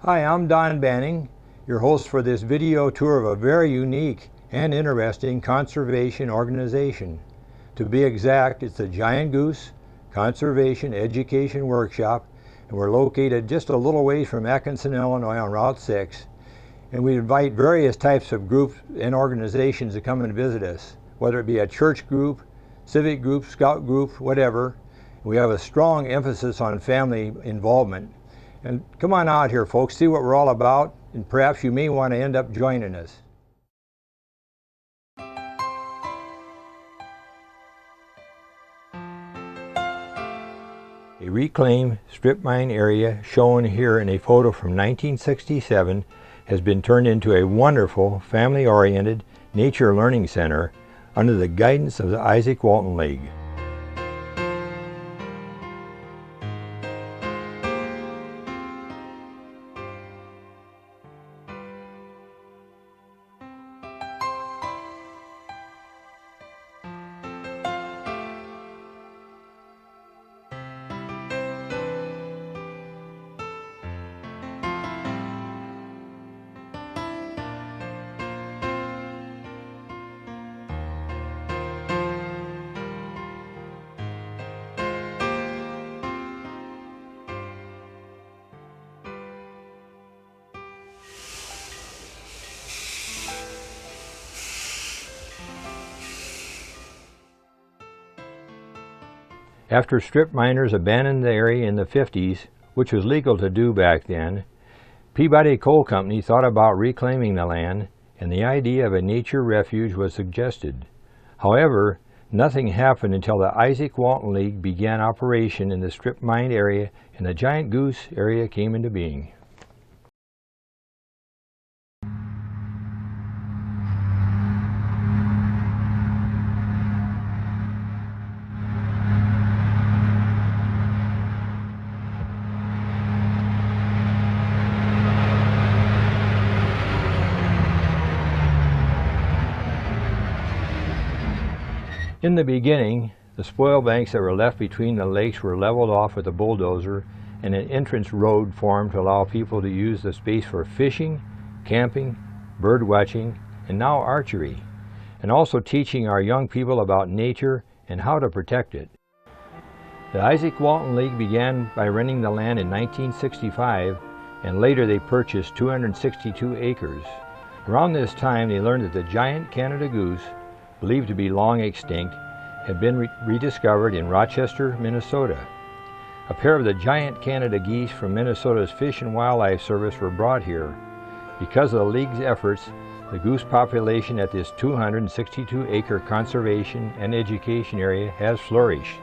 Hi, I'm Don Banning, your host for this video tour of a very unique and interesting conservation organization. To be exact, it's the Giant Goose Conservation Education Workshop, and we're located just a little ways from Atkinson, Illinois on Route 6. And we invite various types of groups and organizations to come and visit us, whether it be a church group, civic group, scout group, whatever. We have a strong emphasis on family involvement. And come on out here, folks, see what we're all about, and perhaps you may want to end up joining us. A reclaimed strip mine area shown here in a photo from 1967 has been turned into a wonderful family-oriented nature learning center under the guidance of the Izaak Walton League. After strip miners abandoned the area in the 50s, which was legal to do back then, Peabody Coal Company thought about reclaiming the land, and the idea of a nature refuge was suggested. However, nothing happened until the Izaak Walton League began operation in the strip mine area, and the Giant Goose area came into being. In the beginning, the spoil banks that were left between the lakes were leveled off with a bulldozer, and an entrance road formed to allow people to use the space for fishing, camping, bird watching, and now archery, and also teaching our young people about nature and how to protect it. The Izaak Walton League began by renting the land in 1965, and later they purchased 262 acres. Around this time, they learned that the giant Canada goose, believed to be long extinct, had been rediscovered in Rochester, Minnesota. A pair of the giant Canada geese from Minnesota's Fish and Wildlife Service were brought here. Because of the League's efforts, the goose population at this 262-acre conservation and education area has flourished.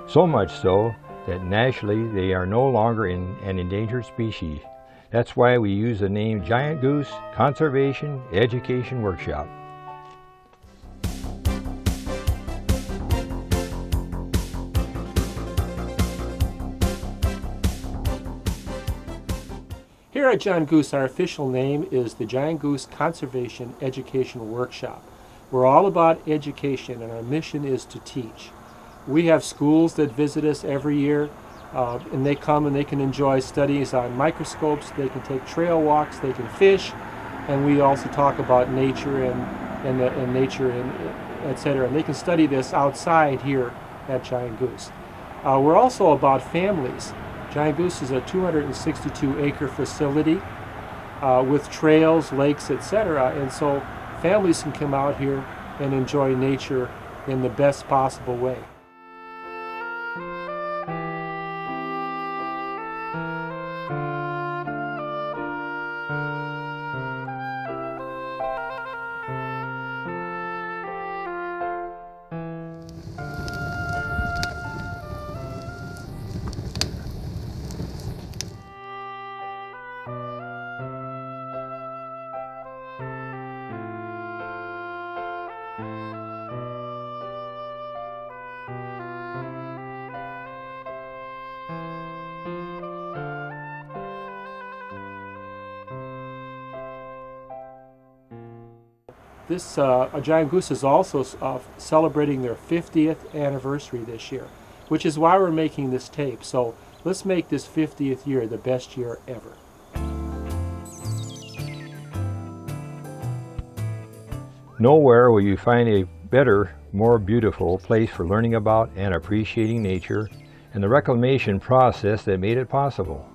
So much so that nationally they are no longer an endangered species. That's why we use the name Giant Goose Conservation Education Workshop. Here at Giant Goose, our official name is the Giant Goose Conservation Education Workshop. We're all about education, and our mission is to teach. We have schools that visit us every year, and they come and they can enjoy studies on microscopes, they can take trail walks, they can fish, and we also talk about nature and nature and etc. And they can study this outside here at Giant Goose. We're also about families. Giant Goose is a 262-acre facility with trails, lakes, etc. And so families can come out here and enjoy nature in the best possible way. This Giant Goose is also celebrating their 50th anniversary this year, which is why we're making this tape. So let's make this 50th year the best year ever. Nowhere will you find a better, more beautiful place for learning about and appreciating nature and the reclamation process that made it possible.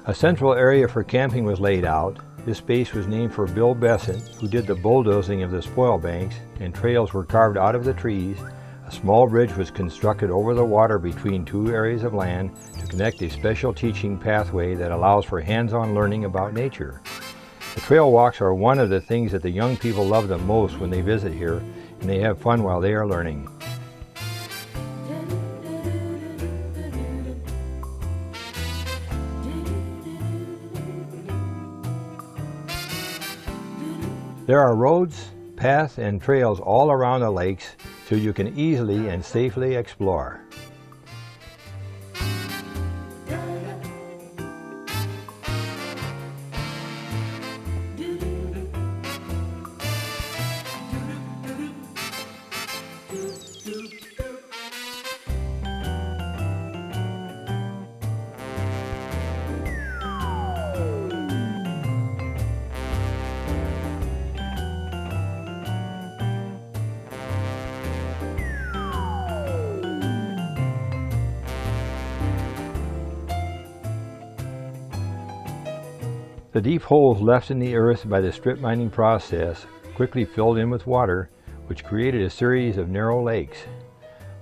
A central area for camping was laid out. This space was named for Bill Besant, who did the bulldozing of the spoil banks, and trails were carved out of the trees. A small bridge was constructed over the water between two areas of land to connect a special teaching pathway that allows for hands-on learning about nature. The trail walks are one of the things that the young people love the most when they visit here, and they have fun while they are learning. There are roads, paths, and trails all around the lakes so you can easily and safely explore. The deep holes left in the earth by the strip mining process quickly filled in with water, which created a series of narrow lakes.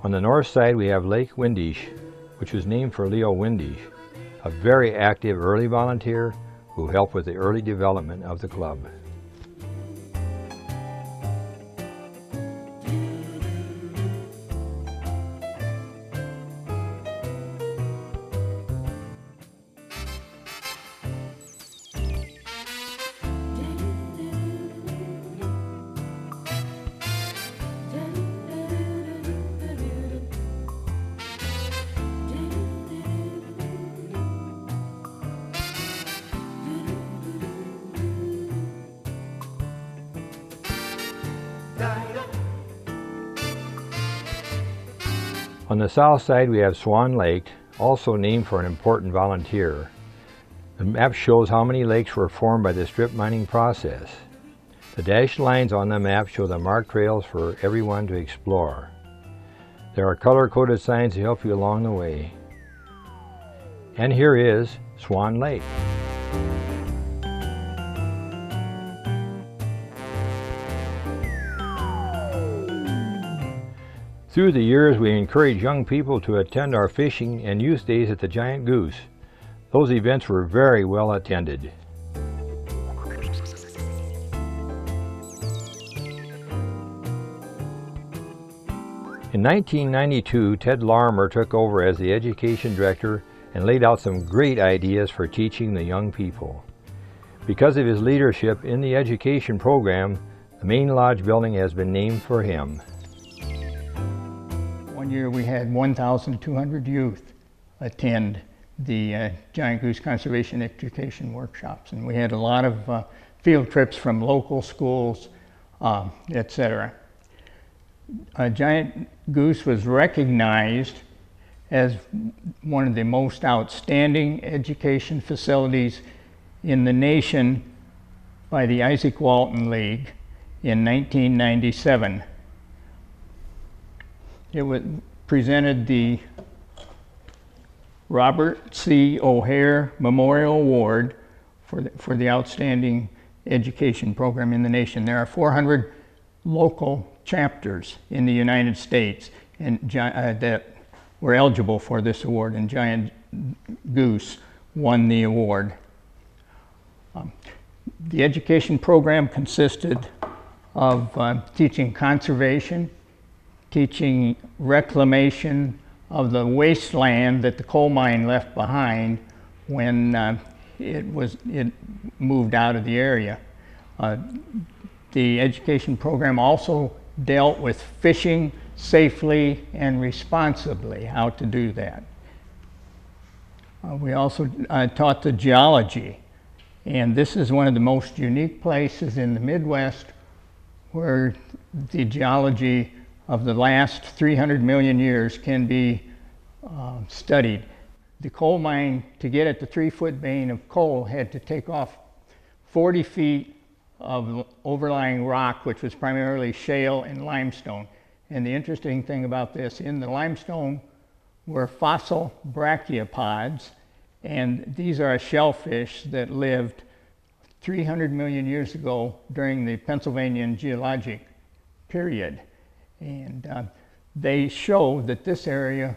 On the north side we have Lake Windisch, which was named for Leo Windisch, a very active early volunteer who helped with the early development of the club. On the south side we have Swan Lake, also named for an important volunteer. The map shows how many lakes were formed by the strip mining process. The dashed lines on the map show the marked trails for everyone to explore. There are color-coded signs to help you along the way. And here is Swan Lake. Through the years, we encourage young people to attend our fishing and youth days at the Giant Goose. Those events were very well attended. In 1992, Ted Larmer took over as the education director and laid out some great ideas for teaching the young people. Because of his leadership in the education program, the main lodge building has been named for him. One year we had 1,200 youth attend the Giant Goose Conservation Education workshops, and we had a lot of field trips from local schools, etc. Giant Goose was recognized as one of the most outstanding education facilities in the nation by the Izaak Walton League in 1997. It presented the Robert C. O'Hare Memorial Award for the outstanding education program in the nation. There are 400 local chapters in the United States and that were eligible for this award, and Giant Goose won the award. The education program consisted of teaching conservation, teaching reclamation of the wasteland that the coal mine left behind when it moved out of the area. The education program also dealt with fishing safely and responsibly, how to do that. We also taught the geology, and this is one of the most unique places in the Midwest where the geology of the last 300 million years can be studied. The coal mine, to get at the 3-foot vein of coal, had to take off 40 feet of overlying rock, which was primarily shale and limestone. And the interesting thing about this, in the limestone were fossil brachiopods, and these are a shellfish that lived 300 million years ago during the Pennsylvanian geologic period. And they show that this area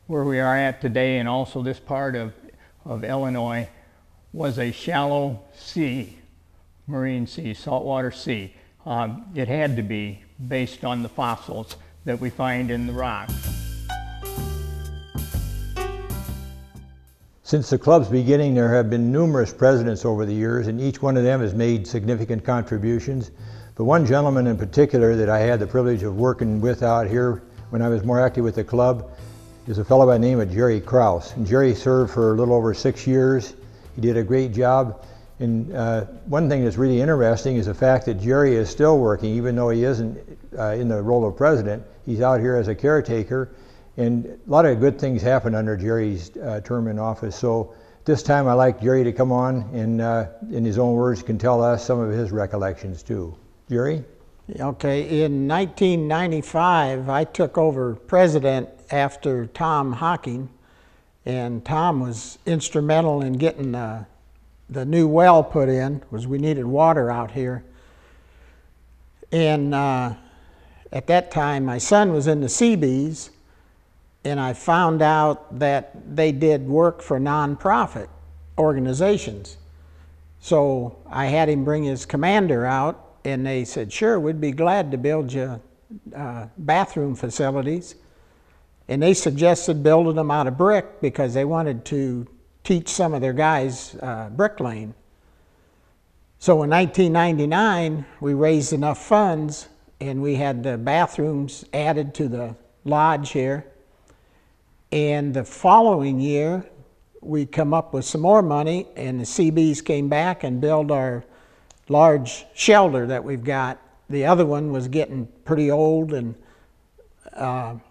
where we are at today, and also this part of Illinois, was a shallow sea, marine sea, saltwater sea. It had to be based on the fossils that we find in the rock. Since the club's beginning, there have been numerous presidents over the years, and each one of them has made significant contributions. But one gentleman in particular that I had the privilege of working with out here when I was more active with the club is a fellow by the name of Jerry Krause. And Jerry served for a little over 6 years. He did a great job. And one thing that's really interesting is the fact that Jerry is still working, even though he isn't in the role of president. He's out here as a caretaker. And a lot of good things happened under Jerry's term in office. So this time I'd like Jerry to come on and in his own words can tell us some of his recollections too. Jerry? Okay, in 1995 I took over president after Tom Hocking, and Tom was instrumental in getting the new well put in, because we needed water out here. And at that time my son was in the Seabees, and I found out that they did work for nonprofit organizations. So I had him bring his commander out, and they said, sure, we'd be glad to build you bathroom facilities. And they suggested building them out of brick because they wanted to teach some of their guys bricklaying. So in 1999, we raised enough funds, and we had the bathrooms added to the lodge here. And the following year, we come up with some more money, and the CBs came back and built our large shelter that we've got. The other one was getting pretty old and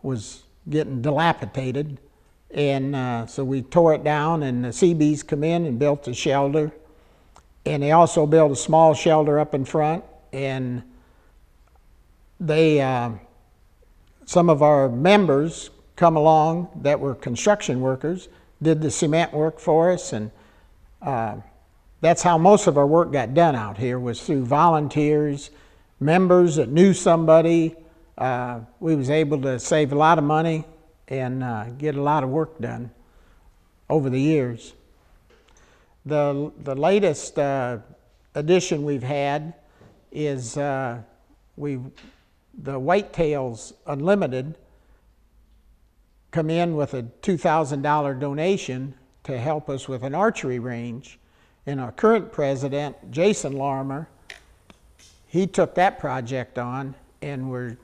was getting dilapidated. And so we tore it down, and the CBs come in and built the shelter. And they also built a small shelter up in front. And they, some of our members come along that were construction workers, did the cement work for us, and that's how most of our work got done out here, was through volunteers, members that knew somebody. We was able to save a lot of money and get a lot of work done over the years. The latest addition we've had is the Whitetails Unlimited come in with a $2,000 donation to help us with an archery range. And our current president, Jason Larmer, he took that project on, and we're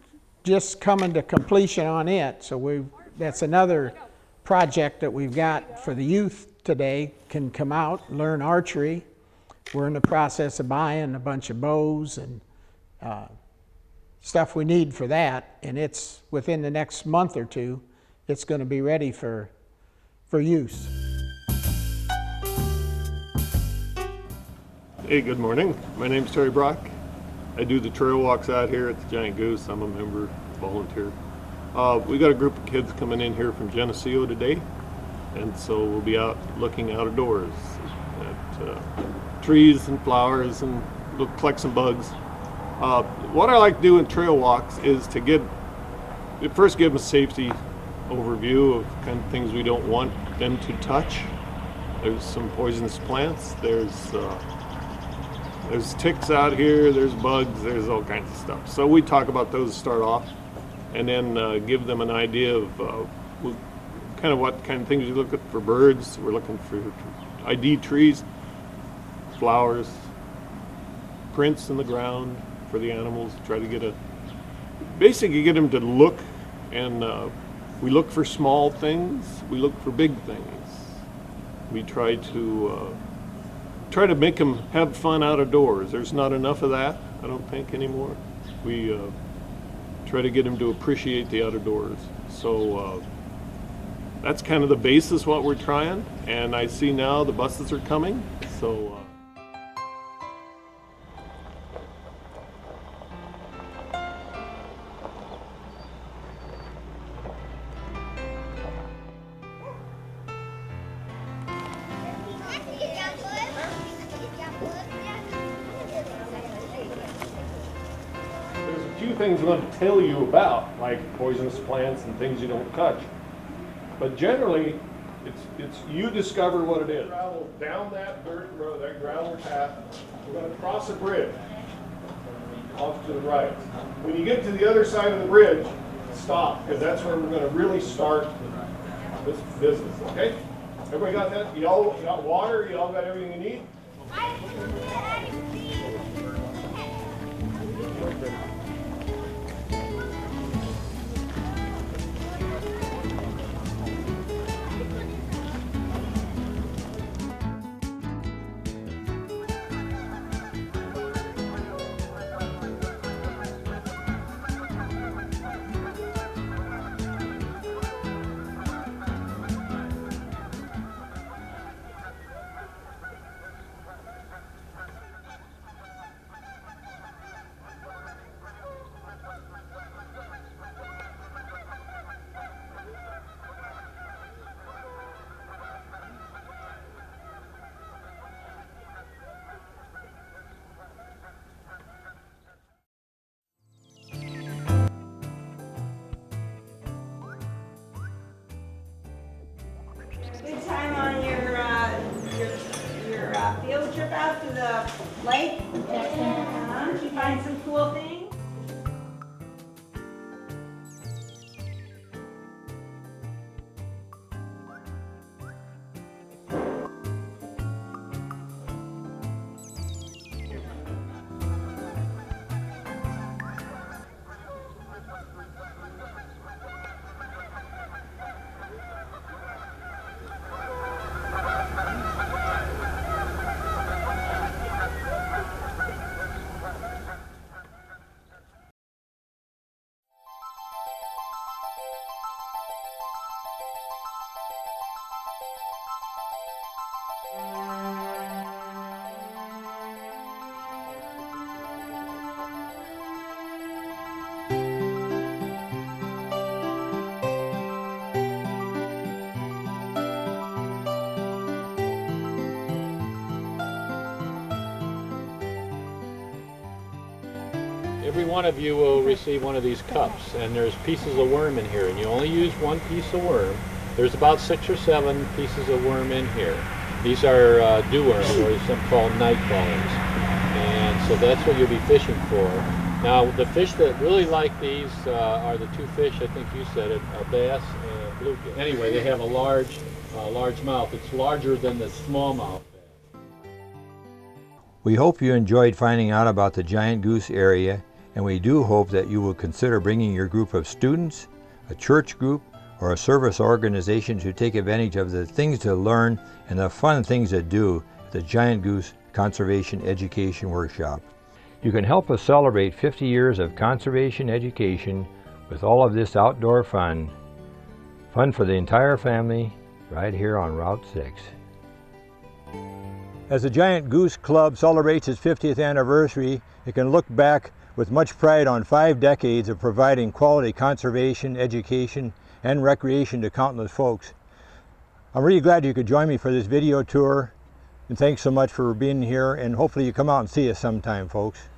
just coming to completion on it. So that's another project that we've got for the youth today, can come out, learn archery. We're in the process of buying a bunch of bows and stuff we need for that, and it's within the next month or two, it's going to be ready for use. Hey, good morning. My name's Terry Brock. I do the trail walks out here at the Giant Goose. I'm a member, volunteer. We got a group of kids coming in here from Geneseo today, and so we'll be out looking out of doors at trees and flowers and collect some bugs. What I like to do in trail walks is to first give them a safety overview of kind of things we don't want them to touch. There's some poisonous plants, there's ticks out here, there's bugs, there's all kinds of stuff. So we talk about those to start off, and then give them an idea of kind of what kind of things we look at for birds. We're looking for ID trees, flowers, prints in the ground for the animals. Try to basically get them to look, and we look for small things, we look for big things. We try to make them have fun out of doors. There's not enough of that, I don't think, anymore. We try to get them to appreciate the outdoors. So that's kind of the basis what we're trying, and I see now the buses are coming, so few things I'm going to tell you about, like poisonous plants and things you don't touch. But generally, it's you discover what it is. Travel down that dirt road, that gravel path. We're going to cross a bridge off to the right. When you get to the other side of the bridge, stop, because that's where we're going to really start this business, okay? Everybody got that? You all got water? You all got everything you need? Good time on your field trip out to the lake? Did you find some cool things? Every one of you will receive one of these cups, and there's pieces of worm in here, and you only use one piece of worm. There's about 6 or 7 pieces of worm in here. These are dew worms, or some called night bones, and so that's what you'll be fishing for. Now, the fish that really like these are the 2 fish, I think you said it, bass and bluegill. Anyway, they have a large mouth. It's larger than the smallmouth. We hope you enjoyed finding out about the Giant Goose area, and we do hope that you will consider bringing your group of students, a church group, or a service organization to take advantage of the things to learn and the fun things to do at the Giant Goose Conservation Education Workshop. You can help us celebrate 50 years of conservation education with all of this outdoor fun. Fun for the entire family right here on Route 6. As the Giant Goose Club celebrates its 50th anniversary, it can look back with much pride on 5 decades of providing quality conservation, education, and recreation to countless folks. I'm really glad you could join me for this video tour, and thanks so much for being here, and hopefully you come out and see us sometime, folks.